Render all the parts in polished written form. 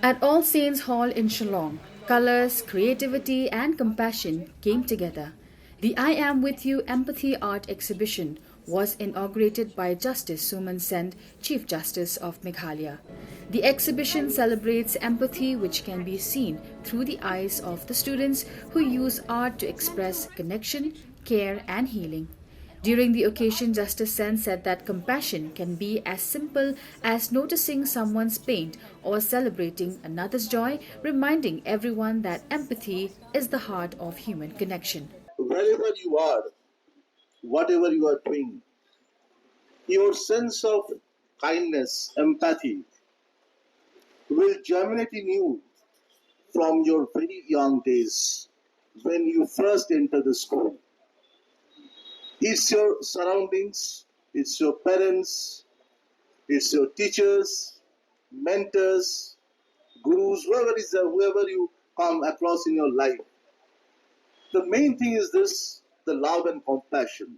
At All Saints Hall in Shillong, colors, creativity, and compassion came together. The I Am With You Empathy Art exhibition was inaugurated by Justice Suman Sen, Chief Justice of Meghalaya. The exhibition celebrates empathy, which can be seen through the eyes of the students who use art to express connection, care, and healing. During the occasion, Justice Sen said that compassion can be as simple as noticing someone's pain or celebrating another's joy, reminding everyone that empathy is the heart of human connection. Wherever you are, whatever you are doing, your sense of kindness, empathy will germinate in you from your very young days when you first enter the school. It's your surroundings, it's your parents, it's your teachers, mentors, gurus, whoever you come across in your life. The main thing is this: the love and compassion.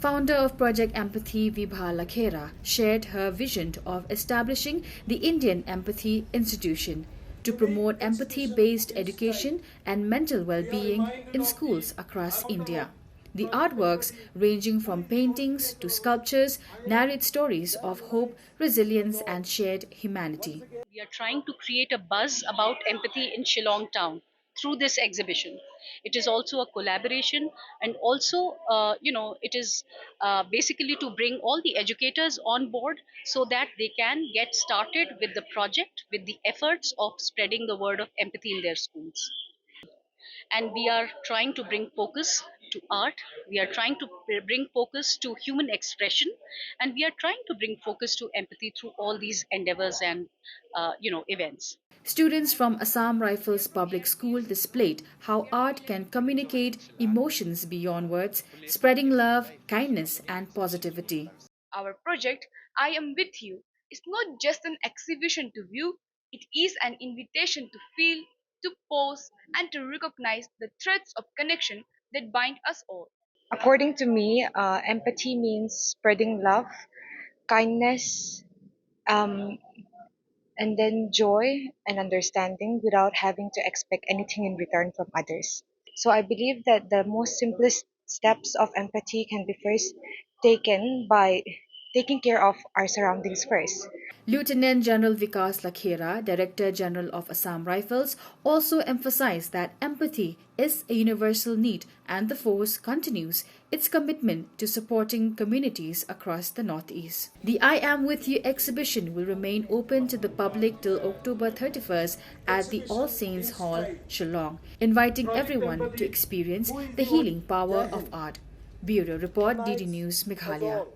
Founder of Project Empathy, Vibha Lakhera, shared her vision of establishing the Indian Empathy Institution to promote empathy based education and mental well being in schools across India. The artworks, ranging from paintings to sculptures, narrate stories of hope, resilience, and shared humanity. We are trying to create a buzz about empathy in Shillong town through this exhibition. It is also a collaboration, and also, it is basically to bring all the educators on board so that they can get started with the project, with the efforts of spreading the word of empathy in their schools. And we are trying to bring focus to art, we are trying to bring focus to human expression, and we are trying to bring focus to empathy through all these endeavors and events. Students from Assam Rifles Public School displayed how art can communicate emotions beyond words, spreading love, kindness, and positivity. Our project, I Am With You, is not just an exhibition to view, it is an invitation to feel, to pause, and to recognize the threads of connection that bind us all. According to me, empathy means spreading love, kindness, um, and then joy and understanding without having to expect anything in return from others. So I believe that the most simplest steps of empathy can be first taken by taking care of our surroundings first. Lieutenant General Vikas Lakhera, Director General of Assam Rifles, also emphasized that empathy is a universal need and the force continues its commitment to supporting communities across the Northeast. The I Am With You exhibition will remain open to the public till October 31st at the All Saints Hall, Shillong, inviting everyone to experience the healing power of art. Bureau Report, DD News, Meghalaya.